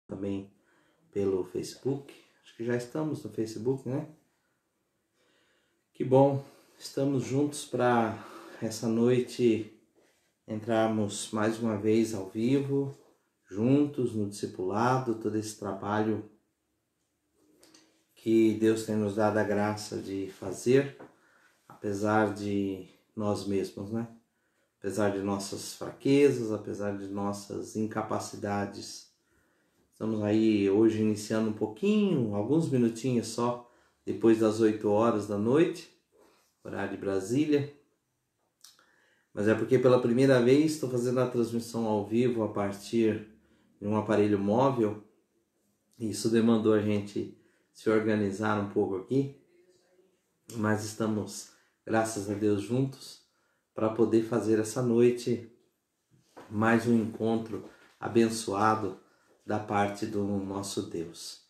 também pelo Facebook. Acho que já estamos no Facebook, né? Que bom, estamos juntos para essa noite entrarmos mais uma vez ao vivo, juntos no discipulado, todo esse trabalho que Deus tem nos dado a graça de fazer, apesar de nós mesmos, né? Apesar de nossas fraquezas, apesar de nossas incapacidades. Estamos aí hoje iniciando um pouquinho, alguns minutinhos só, depois das 8 horas da noite, horário de Brasília. Mas é porque pela primeira vez estou fazendo a transmissão ao vivo a partir de um aparelho móvel. Isso demandou a gente se organizar um pouco aqui, mas estamos, graças a Deus, juntos para poder fazer essa noite mais um encontro abençoado da parte do nosso Deus.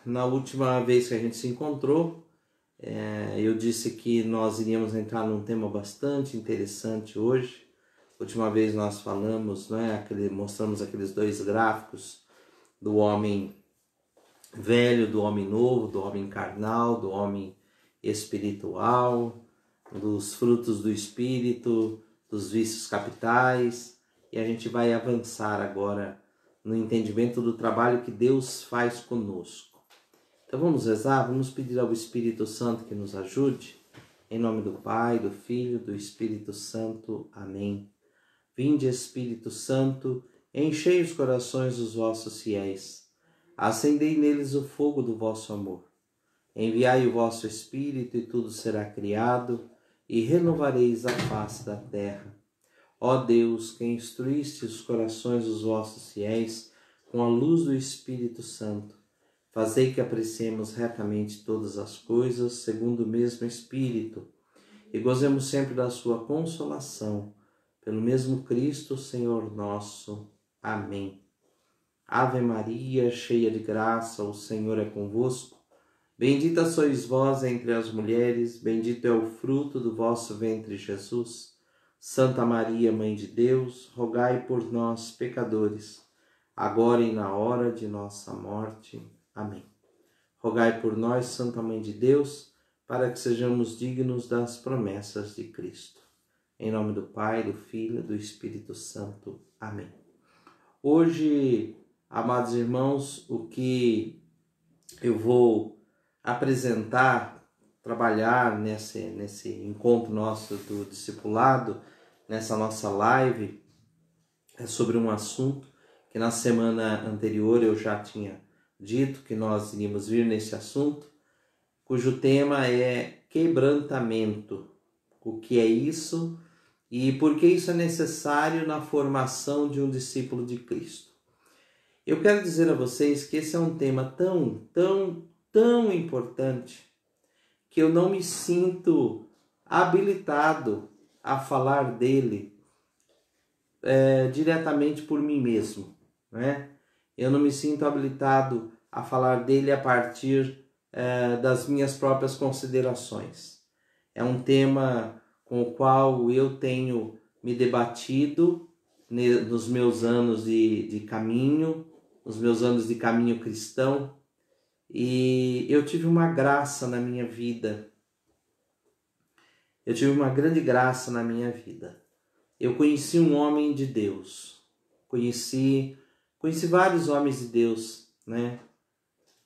Na última vez que a gente se encontrou, eu disse que nós iríamos entrar num tema bastante interessante hoje. Última vez nós falamos, né, mostramos aqueles dois gráficos do homem velho, do homem novo, do homem carnal, do homem espiritual, dos frutos do espírito, dos vícios capitais, e a gente vai avançar agora no entendimento do trabalho que Deus faz conosco. Então vamos rezar, vamos pedir ao Espírito Santo que nos ajude, em nome do Pai, do Filho, do Espírito Santo. Amém. Vinde, Espírito Santo, enchei os corações dos vossos fiéis, acendei neles o fogo do vosso amor. Enviai o vosso Espírito e tudo será criado, e renovareis a face da terra. Ó Deus, que instruíste os corações dos vossos fiéis com a luz do Espírito Santo, fazei que apreciemos retamente todas as coisas segundo o mesmo Espírito, e gozemos sempre da sua consolação, pelo mesmo Cristo, Senhor nosso. Amém. Ave Maria, cheia de graça, o Senhor é convosco. Bendita sois vós entre as mulheres, bendito é o fruto do vosso ventre, Jesus. Santa Maria, Mãe de Deus, rogai por nós, pecadores, agora e na hora de nossa morte. Amém. Rogai por nós, Santa Mãe de Deus, para que sejamos dignos das promessas de Cristo. Em nome do Pai, do Filho e do Espírito Santo. Amém. Hoje, amados irmãos, o que eu vou apresentar, trabalhar nesse encontro nosso do discipulado, nessa nossa live, é sobre um assunto que na semana anterior eu já tinha dito que nós iríamos vir nesse assunto, cujo tema é quebrantamento. O que é isso e por que isso é necessário na formação de um discípulo de Cristo. Eu quero dizer a vocês que esse é um tema tão importante que eu não me sinto habilitado a falar dele diretamente por mim mesmo, né? Eu não me sinto habilitado a falar dele a partir das minhas próprias considerações. É um tema com o qual eu tenho me debatido nos meus anos de caminho, nos meus anos de caminho cristão, e eu tive uma graça na minha vida. Eu tive uma grande graça na minha vida. Eu conheci um homem de Deus. Conheci vários homens de Deus, né?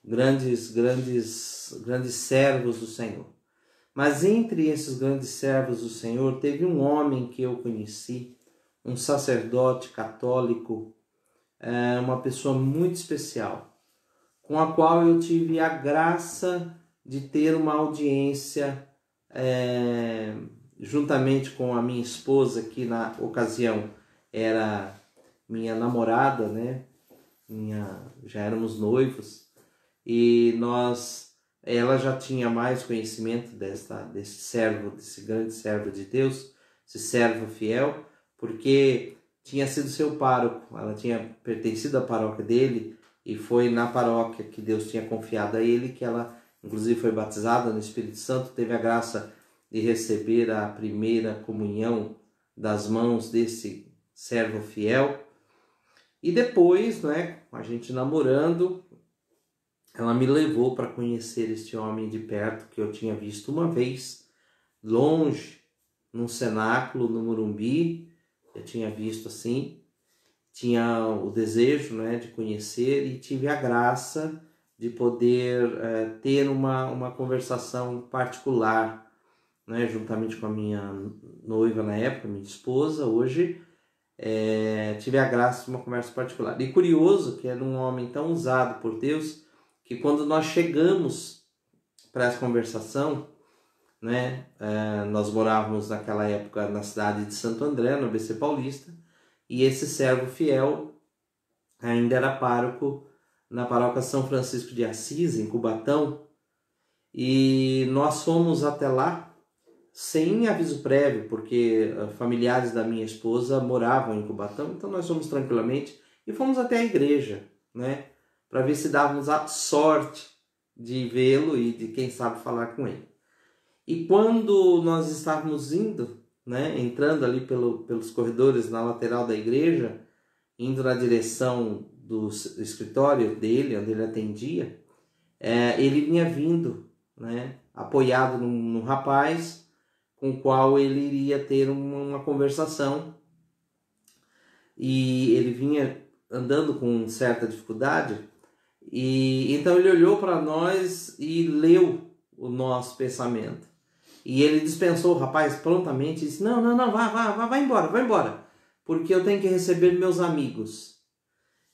Grandes servos do Senhor. Mas entre esses grandes servos do Senhor, teve um homem que eu conheci, um sacerdote católico, uma pessoa muito especial, com a qual eu tive a graça de ter uma audiência juntamente com a minha esposa, que na ocasião era minha namorada, né? Já éramos noivos, e ela já tinha mais conhecimento desse grande servo de Deus, esse servo fiel, porque tinha sido seu pároco, ela tinha pertencido à paróquia dele, e foi na paróquia que Deus tinha confiado a ele que ela, inclusive, foi batizada no Espírito Santo, teve a graça de receber a primeira comunhão das mãos desse servo fiel. E depois, né, a gente namorando, ela me levou para conhecer este homem de perto que eu tinha visto uma vez, longe, num cenáculo no Morumbi. Eu tinha visto assim, tinha o desejo, né, de conhecer e tive a graça de poder ter uma conversação particular, né, juntamente com a minha noiva na época, minha esposa, hoje, tive a graça de uma conversa particular. E curioso que era um homem tão usado por Deus, que quando nós chegamos para essa conversação, né, nós morávamos naquela época na cidade de Santo André, no ABC Paulista, e esse servo fiel ainda era pároco na paróquia São Francisco de Assis, em Cubatão, e nós fomos até lá sem aviso prévio, porque familiares da minha esposa moravam em Cubatão, então nós fomos tranquilamente e fomos até a igreja, né, para ver se dávamos a sorte de vê-lo e de, quem sabe, falar com ele. E quando nós estávamos indo, né, entrando ali pelos corredores na lateral da igreja, indo na direção do escritório dele, onde ele atendia, ele vinha vindo, né, apoiado num rapaz com o qual ele iria ter uma conversação. E ele vinha andando com certa dificuldade, e então ele olhou para nós e leu o nosso pensamento. E ele dispensou o rapaz prontamente e disse: não, vai embora, porque eu tenho que receber meus amigos.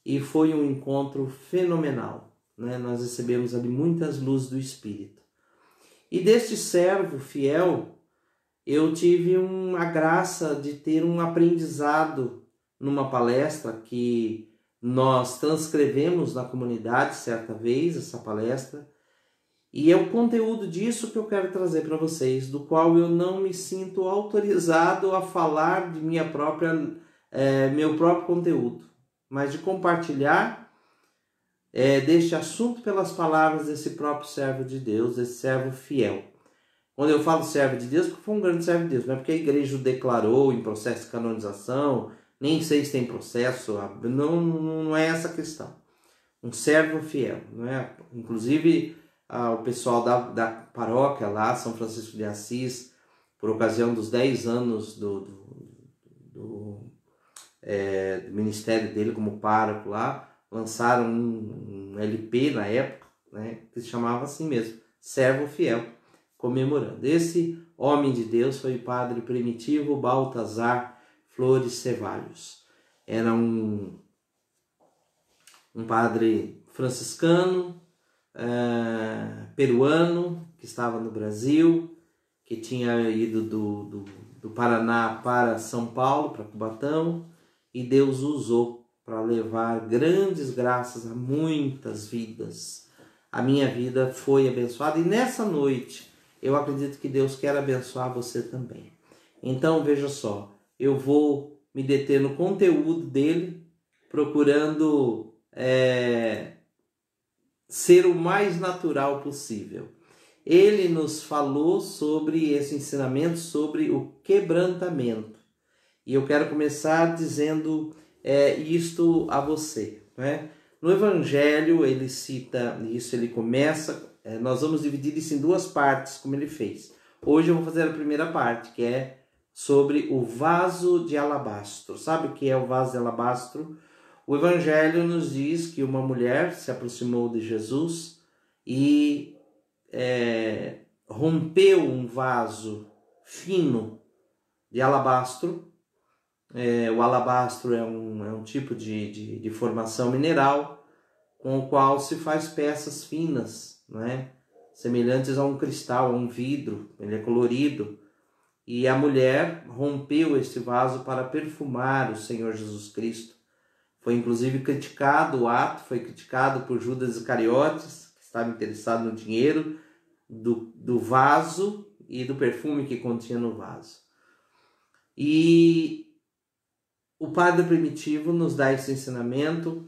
E foi um encontro fenomenal, né? Nós recebemos ali muitas luzes do Espírito. E deste servo fiel, eu tive a graça de ter um aprendizado numa palestra que nós transcrevemos na comunidade certa vez, essa palestra, e é o conteúdo disso que eu quero trazer para vocês, do qual eu não me sinto autorizado a falar de meu próprio conteúdo, mas de compartilhar deste assunto pelas palavras desse próprio servo de Deus, desse servo fiel. Quando eu falo servo de Deus, porque foi um grande servo de Deus, não é porque a igreja o declarou em processo de canonização, nem sei se tem processo, não é essa a questão. Um servo fiel, não é? Inclusive, o pessoal da paróquia lá, São Francisco de Assis, por ocasião dos 10 anos do ministério dele como pároco lá, lançaram um LP na época, né, que se chamava assim mesmo, Servo Fiel, comemorando. Esse homem de Deus foi o padre Primitivo Baltazar Flores Cevallos. Era um padre franciscano, peruano, que estava no Brasil, que tinha ido do Paraná para São Paulo, para Cubatão, e Deus usou para levar grandes graças a muitas vidas. A minha vida foi abençoada, e nessa noite eu acredito que Deus quer abençoar você também. Então, veja só, eu vou me deter no conteúdo dele, procurando ser o mais natural possível. Ele nos falou sobre esse ensinamento, sobre o quebrantamento. E eu quero começar dizendo isto a você, né? No Evangelho ele cita isso, ele começa, nós vamos dividir isso em duas partes, como ele fez. Hoje eu vou fazer a primeira parte, que é sobre o vaso de alabastro. Sabe o que é o vaso de alabastro? O Evangelho nos diz que uma mulher se aproximou de Jesus e rompeu um vaso fino de alabastro. O alabastro é um tipo de formação mineral com o qual se faz peças finas, né? Semelhantes a um cristal, a um vidro. Ele é colorido. E a mulher rompeu este vaso para perfumar o Senhor Jesus Cristo. Foi inclusive criticado o ato, foi criticado por Judas Iscariotes, que estava interessado no dinheiro do vaso e do perfume que continha no vaso. E o Padre Primitivo nos dá esse ensinamento,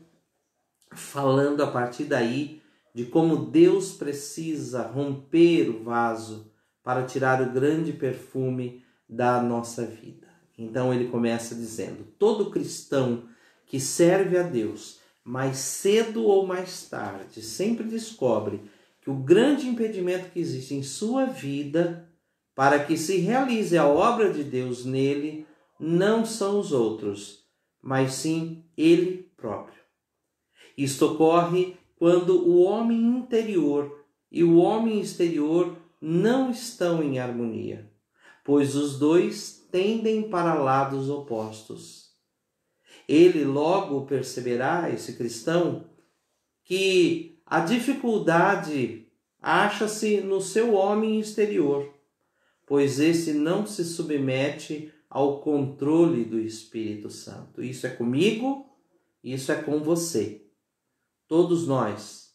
falando a partir daí de como Deus precisa romper o vaso para tirar o grande perfume da nossa vida. Então ele começa dizendo: todo cristão que serve a Deus, mais cedo ou mais tarde, sempre descobre que o grande impedimento que existe em sua vida para que se realize a obra de Deus nele não são os outros, mas sim ele próprio. Isto ocorre quando o homem interior e o homem exterior não estão em harmonia, pois os dois tendem para lados opostos. Ele logo perceberá, esse cristão, que a dificuldade acha-se no seu homem exterior, pois esse não se submete ao controle do Espírito Santo. Isso é comigo, isso é com você. Todos nós,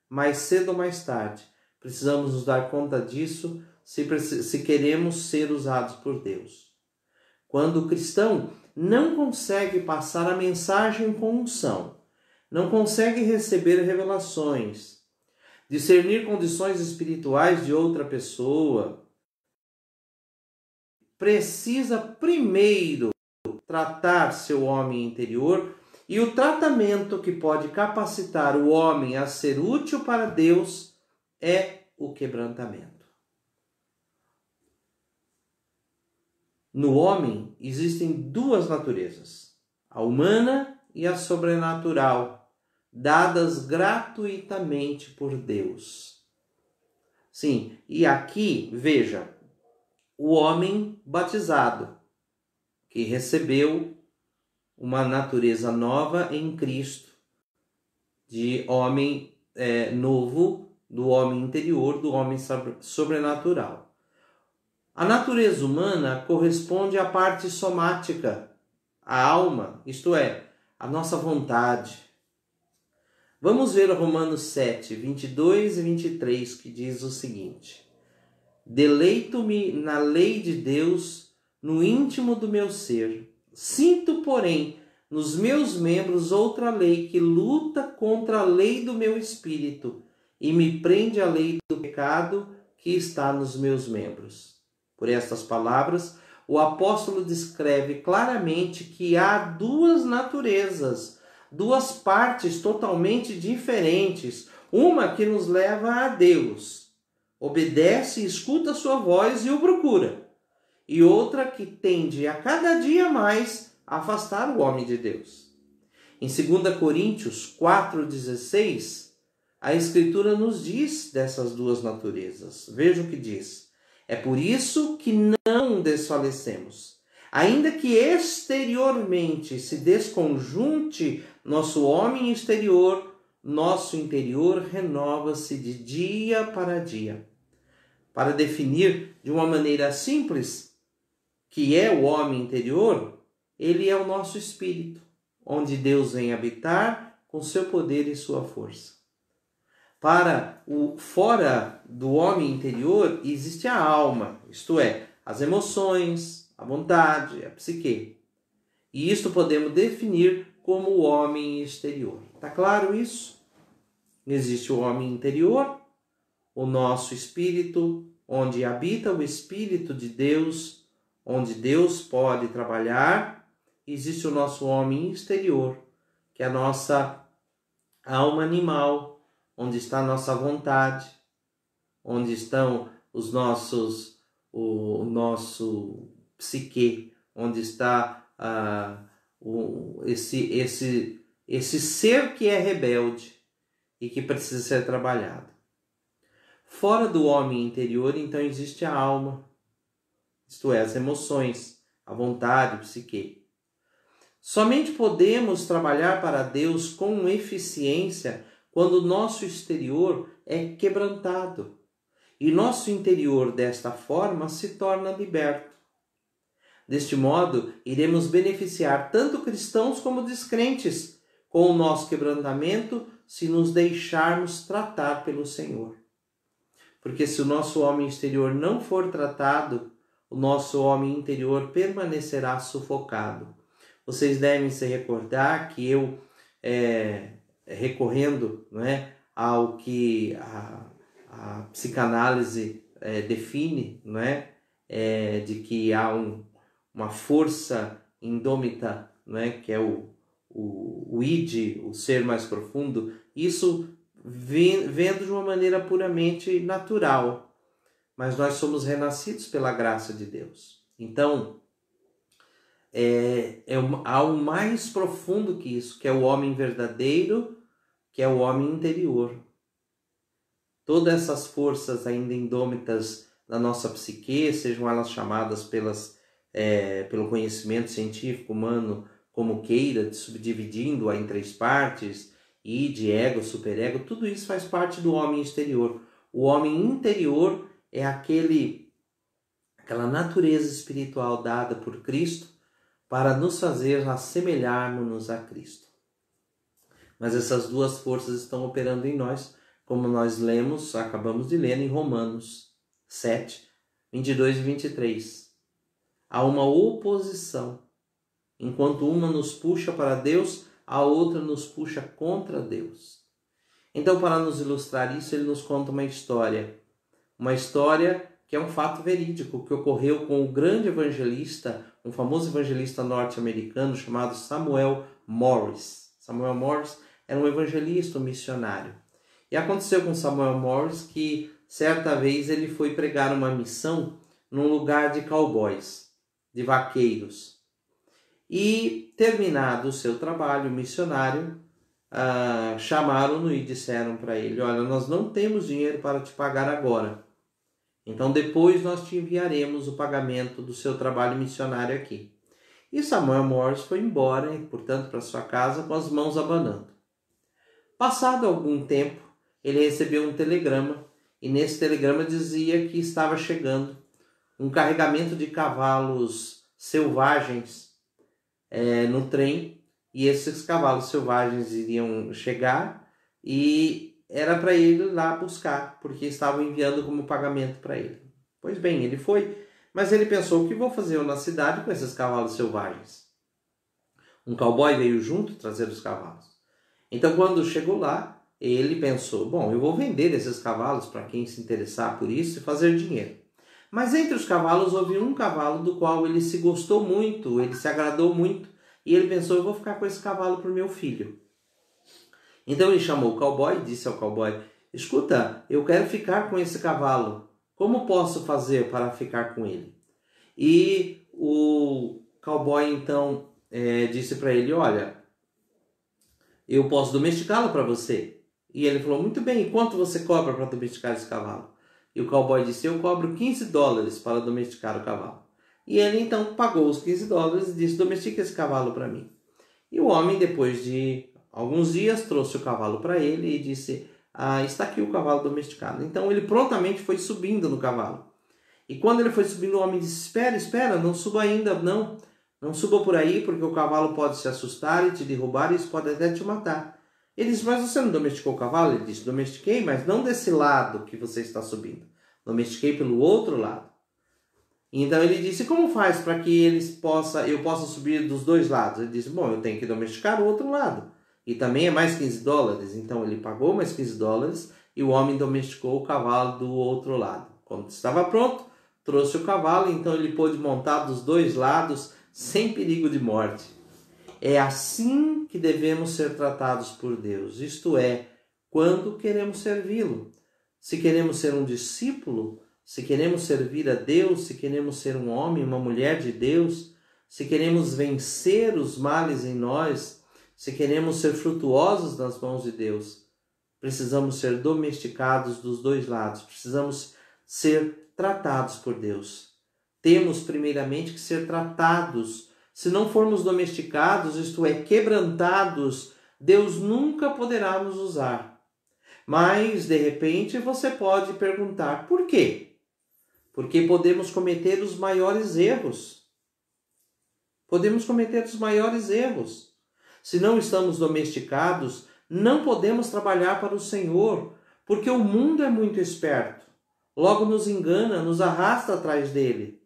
mais cedo ou mais tarde, precisamos nos dar conta disso se queremos ser usados por Deus. Quando o cristão não consegue passar a mensagem com unção, não consegue receber revelações, discernir condições espirituais de outra pessoa, precisa primeiro tratar seu homem interior, e o tratamento que pode capacitar o homem a ser útil para Deus é o quebrantamento. No homem existem duas naturezas, a humana e a sobrenatural, dadas gratuitamente por Deus. Sim, e aqui, veja, o homem batizado, que recebeu uma natureza nova em Cristo, de homem novo, do homem interior, do homem sobrenatural. A natureza humana corresponde à parte somática, a alma, isto é, a nossa vontade. Vamos ver Romanos 7, 22 e 23, que diz o seguinte: Deleito-me na lei de Deus no íntimo do meu ser. Sinto, porém, nos meus membros outra lei que luta contra a lei do meu espírito e me prende à lei do pecado que está nos meus membros. Por estas palavras, o apóstolo descreve claramente que há duas naturezas, duas partes totalmente diferentes, uma que nos leva a Deus, obedece, escuta sua voz e o procura, e outra que tende a cada dia mais a afastar o homem de Deus. Em 2 Coríntios 4,16, a Escritura nos diz dessas duas naturezas. Veja o que diz: é por isso que não desfalecemos. Ainda que exteriormente se desconjunte nosso homem exterior, nosso interior renova-se de dia para dia. Para definir de uma maneira simples que é o homem interior, ele é o nosso espírito, onde Deus vem habitar com seu poder e sua força. Para o fora do homem interior existe a alma, isto é, as emoções, a vontade, a psique. E isto podemos definir como o homem exterior. Está claro isso? Existe o homem interior, o nosso espírito, onde habita o Espírito de Deus, onde Deus pode trabalhar. Existe o nosso homem exterior, que é a nossa alma animal, onde está a nossa vontade, onde estão o nosso psique, onde está esse ser que é rebelde e que precisa ser trabalhado. Fora do homem interior, então, existe a alma, isto é, as emoções, a vontade, o psique. Somente podemos trabalhar para Deus com eficiência quando o nosso exterior é quebrantado e nosso interior, desta forma, se torna liberto. Deste modo, iremos beneficiar tanto cristãos como descrentes com o nosso quebrantamento se nos deixarmos tratar pelo Senhor. Porque se o nosso homem exterior não for tratado, o nosso homem interior permanecerá sufocado. Vocês devem se recordar que eu, recorrendo, não é, ao que a psicanálise define, não é, de que há uma força indômita né, que é o id, o ser mais profundo, isso vendo de uma maneira puramente natural. Mas nós somos renascidos pela graça de Deus. Então, há um mais profundo que isso, que é o homem verdadeiro, que é o homem interior. Todas essas forças ainda indômitas da nossa psique, sejam elas chamadas pelo conhecimento científico humano como queira, subdividindo-a em 3 partes, id, ego, superego, tudo isso faz parte do homem exterior. O homem interior é aquela natureza espiritual dada por Cristo para nos fazer assemelharmos a Cristo. Mas essas duas forças estão operando em nós, como nós acabamos de ler em Romanos 7, 22 e 23. Há uma oposição. Enquanto uma nos puxa para Deus, a outra nos puxa contra Deus. Então, para nos ilustrar isso, ele nos conta uma história. Uma história que é um fato verídico, que ocorreu com o grande evangelista, um famoso evangelista norte-americano chamado Samuel Morris. Samuel Morris era um evangelista, um missionário. E aconteceu com Samuel Morris que, certa vez, ele foi pregar uma missão num lugar de cowboys, de vaqueiros. E, terminado o seu trabalho missionário, chamaram-no e disseram para ele: olha, nós não temos dinheiro para te pagar agora. Então, depois nós te enviaremos o pagamento do seu trabalho missionário aqui. E Samuel Morris foi embora, e, portanto, para sua casa com as mãos abanando. Passado algum tempo, ele recebeu um telegrama, e nesse telegrama dizia que estava chegando um carregamento de cavalos selvagens no trem, e esses cavalos selvagens iriam chegar e era para ele ir lá buscar, porque estavam enviando como pagamento para ele. Pois bem, ele foi, mas ele pensou: o que vou fazer eu na cidade com esses cavalos selvagens? Um cowboy veio junto trazer os cavalos. Então, quando chegou lá, ele pensou: bom, eu vou vender esses cavalos para quem se interessar por isso e fazer dinheiro. Mas entre os cavalos houve um cavalo do qual ele se gostou muito, ele se agradou muito, e ele pensou: eu vou ficar com esse cavalo para o meu filho. Então ele chamou o cowboy e disse ao cowboy: escuta, eu quero ficar com esse cavalo, como posso fazer para ficar com ele? E o cowboy então disse para ele: olha, eu posso domesticá-lo para você. E ele falou: muito bem, e quanto você cobra para domesticar esse cavalo? E o cowboy disse: eu cobro $15 para domesticar o cavalo. E ele então pagou os $15 e disse: domestique esse cavalo para mim. E o homem, depois de alguns dias, trouxe o cavalo para ele e disse: está aqui o cavalo domesticado. Então ele prontamente foi subindo no cavalo. E quando ele foi subindo, o homem disse: espera, não suba ainda, não suba por aí, porque o cavalo pode se assustar e te derrubar e isso pode até te matar. Ele disse: mas você não domesticou o cavalo? Ele disse: domestiquei, mas não desse lado que você está subindo. Domestiquei pelo outro lado. Então ele disse: como faz para que eu possa subir dos dois lados? Ele disse: bom, eu tenho que domesticar o outro lado. E também é mais $15. Então ele pagou mais $15 e o homem domesticou o cavalo do outro lado. Quando estava pronto, trouxe o cavalo, então ele pôde montar dos dois lados sem perigo de morte. É assim que devemos ser tratados por Deus, isto é, quando queremos servi-lo. Se queremos ser um discípulo, se queremos servir a Deus, se queremos ser um homem, uma mulher de Deus, se queremos vencer os males em nós, se queremos ser frutuosos nas mãos de Deus, precisamos ser domesticados dos dois lados, precisamos ser tratados por Deus. Temos primeiramente que ser tratados. Se não formos domesticados, isto é, quebrantados, Deus nunca poderá nos usar. Mas, de repente, você pode perguntar: por quê? Porque podemos cometer os maiores erros. Podemos cometer os maiores erros. Se não estamos domesticados, não podemos trabalhar para o Senhor, porque o mundo é muito esperto. Logo nos engana, nos arrasta atrás dele.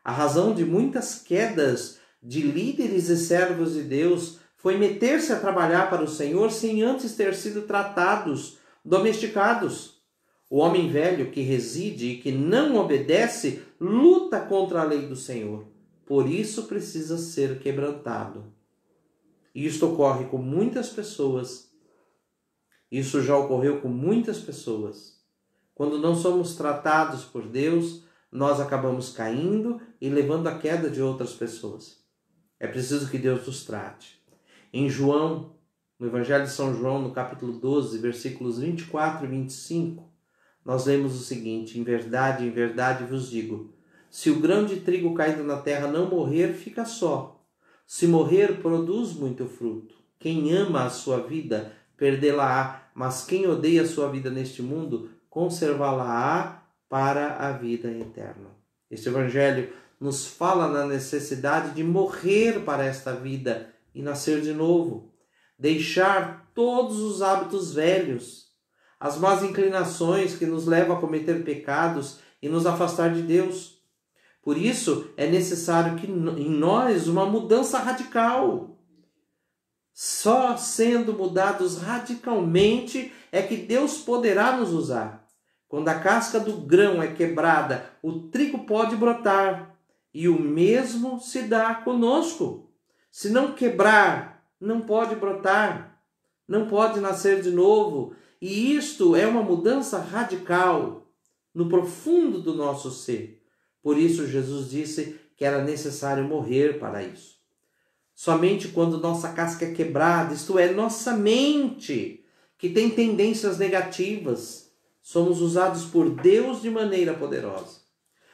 A razão de muitas quedas de líderes e servos de Deus foi meter-se a trabalhar para o Senhor sem antes ter sido tratados, domesticados. O homem velho que reside e que não obedece luta contra a lei do Senhor. Por isso precisa ser quebrantado. E isto ocorre com muitas pessoas. Isso já ocorreu com muitas pessoas. Quando não somos tratados por Deus, nós acabamos caindo e levando a queda de outras pessoas. É preciso que Deus nos trate. Em João, no Evangelho de São João, no capítulo 12, versículos 24 e 25, nós lemos o seguinte: em verdade vos digo, se o grão de trigo caído na terra não morrer, fica só. Se morrer, produz muito fruto. Quem ama a sua vida, perdê-la-á, mas quem odeia a sua vida neste mundo, conservá-la-á para a vida eterna. Este Evangelho nos fala na necessidade de morrer para esta vida e nascer de novo. Deixar todos os hábitos velhos, as más inclinações que nos levam a cometer pecados e nos afastar de Deus. Por isso, é necessário que em nós uma mudança radical. Só sendo mudados radicalmente é que Deus poderá nos usar. Quando a casca do grão é quebrada, o trigo pode brotar. E o mesmo se dá conosco. Se não quebrar, não pode brotar, não pode nascer de novo. E isto é uma mudança radical no profundo do nosso ser. Por isso Jesus disse que era necessário morrer para isso. Somente quando nossa casca é quebrada, isto é, nossa mente, que tem tendências negativas, somos usados por Deus de maneira poderosa.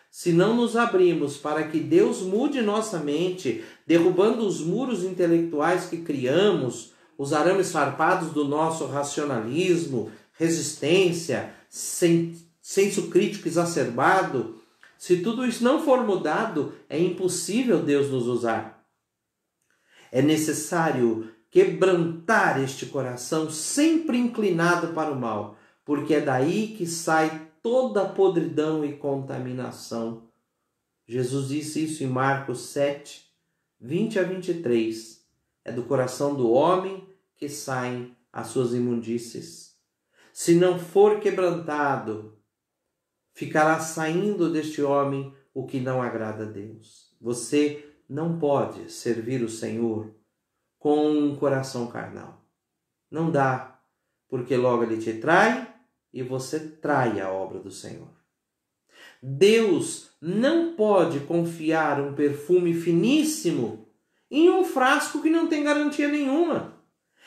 Se não nos abrimos para que Deus mude nossa mente, derrubando os muros intelectuais que criamos, os arames farpados do nosso racionalismo, resistência, senso crítico exacerbado, se tudo isso não for mudado, é impossível Deus nos usar. É necessário quebrantar este coração sempre inclinado para o mal, porque é daí que sai toda a podridão e contaminação. Jesus disse isso em Marcos 7, 20 a 23. É do coração do homem que saem as suas imundícies. Se não for quebrantado, ficará saindo deste homem o que não agrada a Deus. Você não pode servir o Senhor com um coração carnal. Não dá, porque logo ele te trai e você trai a obra do Senhor. Deus não pode confiar um perfume finíssimo em um frasco que não tem garantia nenhuma.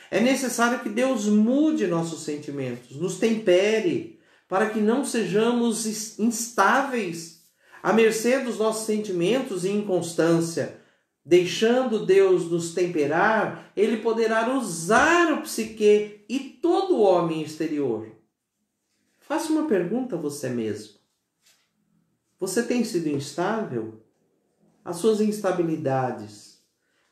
É necessário que Deus mude nossos sentimentos, nos tempere, para que não sejamos instáveis, à mercê dos nossos sentimentos e inconstância. Deixando Deus nos temperar, Ele poderá usar o psique e todo o homem exterior. Faça uma pergunta a você mesmo. Você tem sido instável? As suas instabilidades.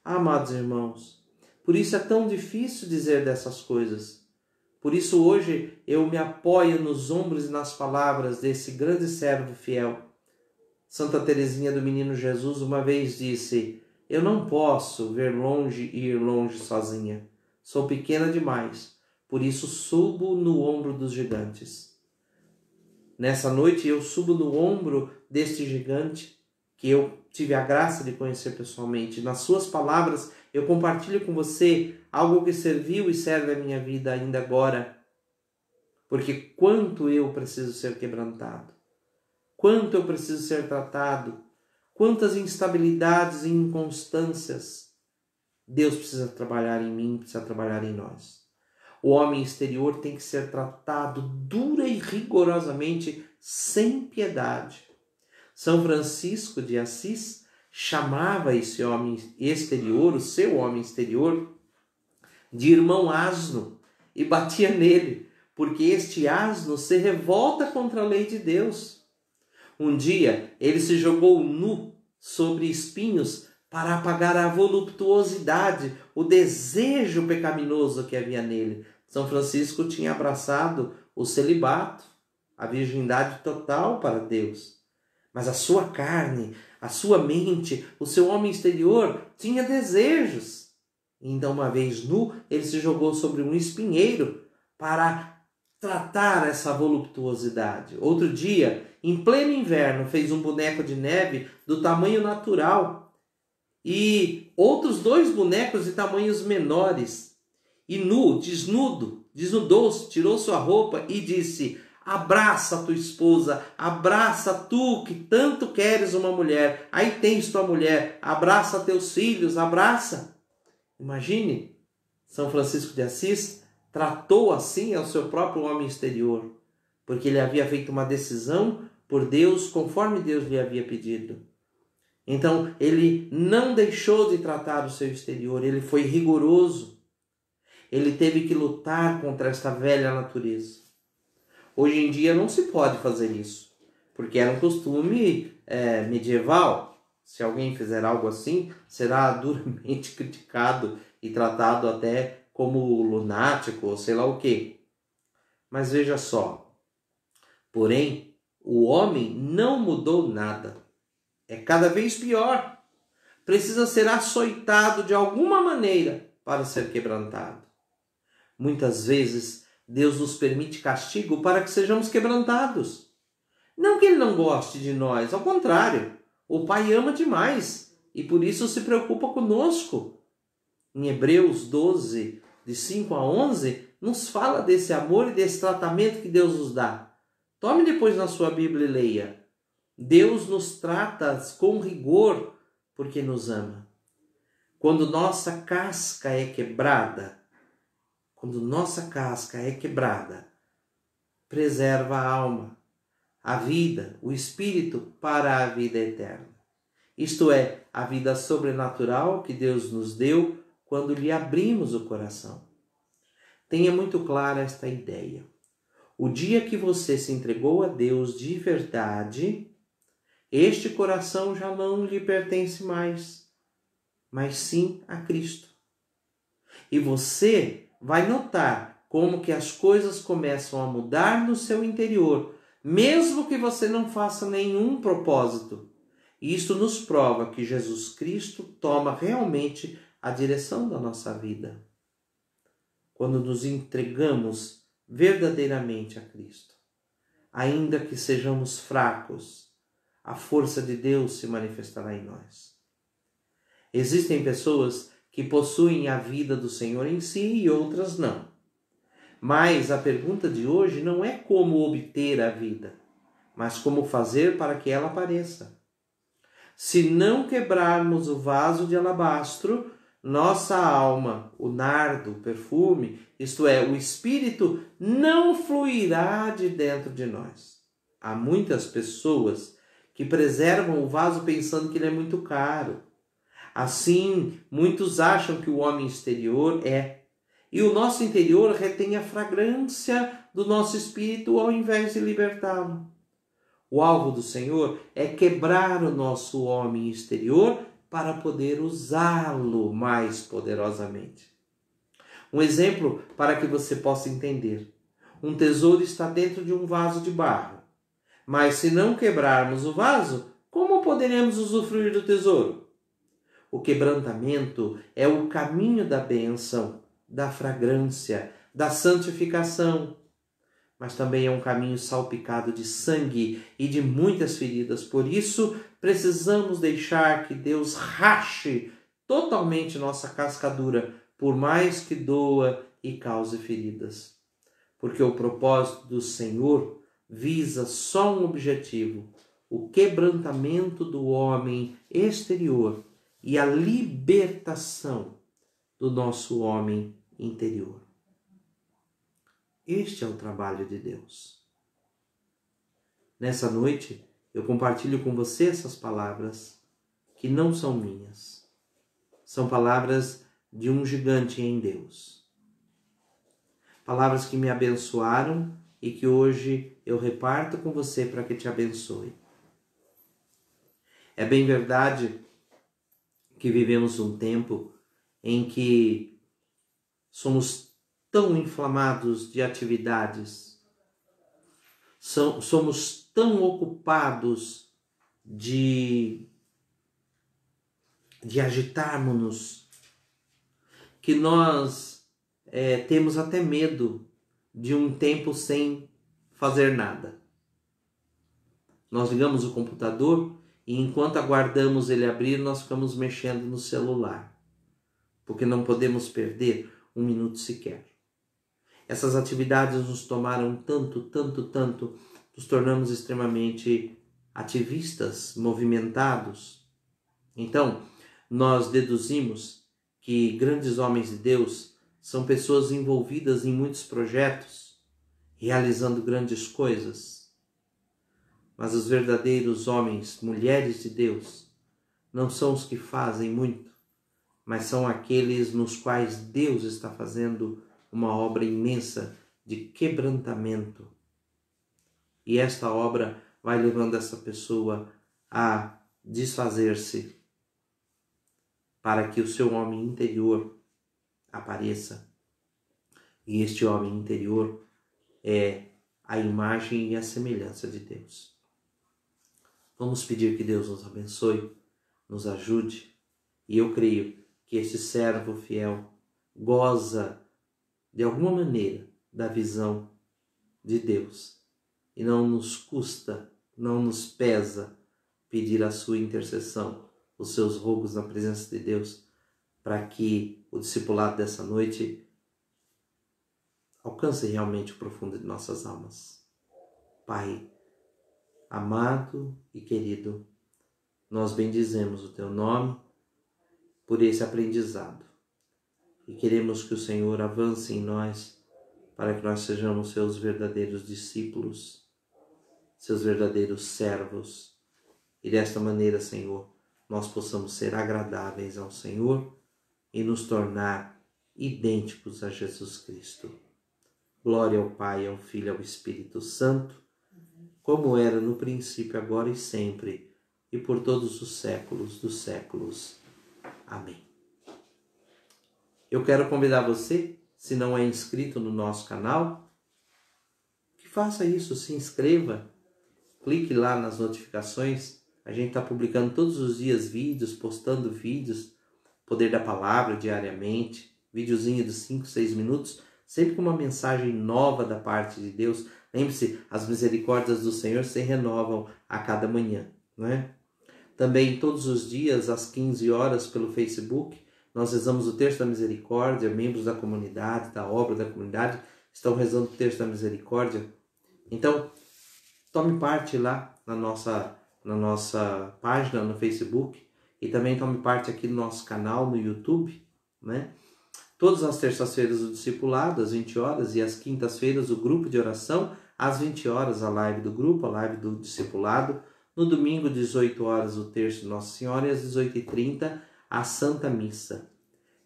Amados irmãos, por isso é tão difícil dizer dessas coisas. Por isso hoje eu me apoio nos ombros e nas palavras desse grande servo fiel. Santa Teresinha do Menino Jesus uma vez disse: eu não posso ver longe e ir longe sozinha. Sou pequena demais, por isso subo no ombro dos gigantes. Nessa noite eu subo no ombro deste gigante que eu tive a graça de conhecer pessoalmente. Nas suas palavras eu compartilho com você algo que serviu e serve a minha vida ainda agora. Porque quanto eu preciso ser quebrantado, quanto eu preciso ser tratado, quantas instabilidades e inconstâncias Deus precisa trabalhar em mim, precisa trabalhar em nós. O homem exterior tem que ser tratado dura e rigorosamente, sem piedade. São Francisco de Assis chamava esse homem exterior, o seu homem exterior, de irmão asno e batia nele, porque este asno se revolta contra a lei de Deus. Um dia ele se jogou nu sobre espinhos para apagar a voluptuosidade, o desejo pecaminoso que havia nele. São Francisco tinha abraçado o celibato, a virgindade total para Deus. Mas a sua carne, a sua mente, o seu homem exterior tinha desejos. Então, uma vez nu, ele se jogou sobre um espinheiro para tratar essa voluptuosidade. Outro dia, em pleno inverno, fez um boneco de neve do tamanho natural e outros 2 bonecos de tamanhos menores. E nu, desnudou-se, tirou sua roupa e disse: abraça tua esposa, abraça tu que tanto queres uma mulher. Aí tens tua mulher, abraça teus filhos, abraça. Imagine, São Francisco de Assis tratou assim ao seu próprio homem exterior, porque ele havia feito uma decisão por Deus, conforme Deus lhe havia pedido. Então, ele não deixou de tratar o seu exterior, ele foi rigoroso. Ele teve que lutar contra esta velha natureza. Hoje em dia não se pode fazer isso, porque era um costume medieval. Se alguém fizer algo assim, será duramente criticado e tratado até como lunático ou sei lá o quê. Mas veja só, porém, o homem não mudou nada. É cada vez pior. Precisa ser açoitado de alguma maneira para ser quebrantado. Muitas vezes, Deus nos permite castigo para que sejamos quebrantados. Não que Ele não goste de nós, ao contrário. O Pai ama demais e por isso se preocupa conosco. Em Hebreus 12, de 5 a 11, nos fala desse amor e desse tratamento que Deus nos dá. Tome depois na sua Bíblia e leia. Deus nos trata com rigor porque nos ama. Quando nossa casca é quebrada, preserva a alma, a vida, o espírito para a vida eterna. Isto é, a vida sobrenatural que Deus nos deu quando lhe abrimos o coração. Tenha muito clara esta ideia. O dia que você se entregou a Deus de verdade, este coração já não lhe pertence mais, mas sim a Cristo. E você vai notar como que as coisas começam a mudar no seu interior, mesmo que você não faça nenhum propósito. Isto nos prova que Jesus Cristo toma realmente a direção da nossa vida. Quando nos entregamos verdadeiramente a Cristo, ainda que sejamos fracos, a força de Deus se manifestará em nós. Existem pessoas que possuem a vida do Senhor em si e outras não. Mas a pergunta de hoje não é como obter a vida, mas como fazer para que ela apareça. Se não quebrarmos o vaso de alabastro, nossa alma, o nardo, o perfume, isto é, o espírito, não fluirá de dentro de nós. Há muitas pessoas que preservam o vaso pensando que ele é muito caro. Assim, muitos acham que o homem exterior e o nosso interior retém a fragrância do nosso espírito ao invés de libertá-lo. O alvo do Senhor é quebrar o nosso homem exterior para poder usá-lo mais poderosamente. Um exemplo para que você possa entender. Um tesouro está dentro de um vaso de barro. Mas se não quebrarmos o vaso, como poderemos usufruir do tesouro? O quebrantamento é o caminho da bênção, da fragrância, da santificação. Mas também é um caminho salpicado de sangue e de muitas feridas. Por isso, precisamos deixar que Deus rache totalmente nossa casca dura, por mais que doa e cause feridas. Porque o propósito do Senhor visa só um objetivo: o quebrantamento do homem exterior e a libertação do nosso homem interior. Este é o trabalho de Deus. Nessa noite, eu compartilho com você essas palavras que não são minhas. São palavras de um gigante em Deus. Palavras que me abençoaram e que hoje eu reparto com você para que te abençoe. É bem verdade que vivemos um tempo em que somos tão inflamados de atividades, somos tão ocupados de agitarmos-nos, que nós temos até medo de um tempo sem fazer nada. Nós ligamos o computador E enquanto aguardamos ele abrir, nós ficamos mexendo no celular, porque não podemos perder um minuto sequer. Essas atividades nos tomaram tanto, nos tornamos extremamente ativistas, movimentados. Então, nós deduzimos que grandes homens de Deus são pessoas envolvidas em muitos projetos, realizando grandes coisas. Mas os verdadeiros homens, mulheres de Deus, não são os que fazem muito, mas são aqueles nos quais Deus está fazendo uma obra imensa de quebrantamento. E esta obra vai levando essa pessoa a desfazer-se para que o seu homem interior apareça. E este homem interior é a imagem e a semelhança de Deus. Vamos pedir que Deus nos abençoe, nos ajude. E eu creio que este servo fiel goza de alguma maneira da visão de Deus. E não nos custa, não nos pesa pedir a sua intercessão, os seus rogos na presença de Deus, para que o discipulado dessa noite alcance realmente o profundo de nossas almas. Pai, amado e querido, nós bendizemos o Teu nome por esse aprendizado e queremos que o Senhor avance em nós para que nós sejamos Seus verdadeiros discípulos, Seus verdadeiros servos e desta maneira, Senhor, nós possamos ser agradáveis ao Senhor e nos tornar idênticos a Jesus Cristo. Glória ao Pai, ao Filho e ao Espírito Santo, como era no princípio, agora e sempre, e por todos os séculos dos séculos. Amém. Eu quero convidar você, se não é inscrito no nosso canal, que faça isso, se inscreva, clique lá nas notificações. A gente está publicando todos os dias vídeos, postando vídeos, Poder da Palavra diariamente, videozinho de 5, 6 minutos, sempre com uma mensagem nova da parte de Deus. Lembre-se, as misericórdias do Senhor se renovam a cada manhã, não é? Também todos os dias, às 15 horas, pelo Facebook, nós rezamos o Terço da Misericórdia. Membros da comunidade, da obra da comunidade, estão rezando o Terço da Misericórdia. Então, tome parte lá na nossa página no Facebook e também tome parte aqui no nosso canal no YouTube, né? Todas as terças-feiras o discipulado, às 20 horas, e às quintas-feiras o grupo de oração, às 20 horas a live do grupo, a live do discipulado. No domingo, 18 horas, o terço de Nossa Senhora e às 18h30 a Santa Missa.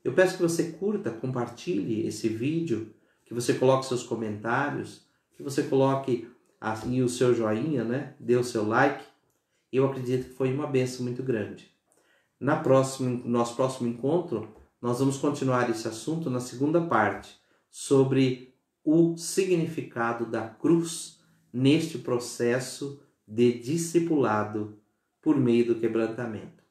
Eu peço que você curta, compartilhe esse vídeo, que você coloque seus comentários, que você coloque assim o seu joinha, né? Dê o seu like. Eu acredito que foi uma bênção muito grande. Nosso próximo encontro, nós vamos continuar esse assunto na segunda parte, sobre o significado da cruz neste processo de discipulado por meio do quebrantamento.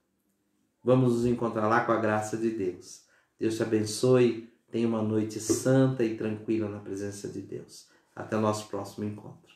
Vamos nos encontrar lá com a graça de Deus. Deus te abençoe, tenha uma noite santa e tranquila na presença de Deus. Até o nosso próximo encontro.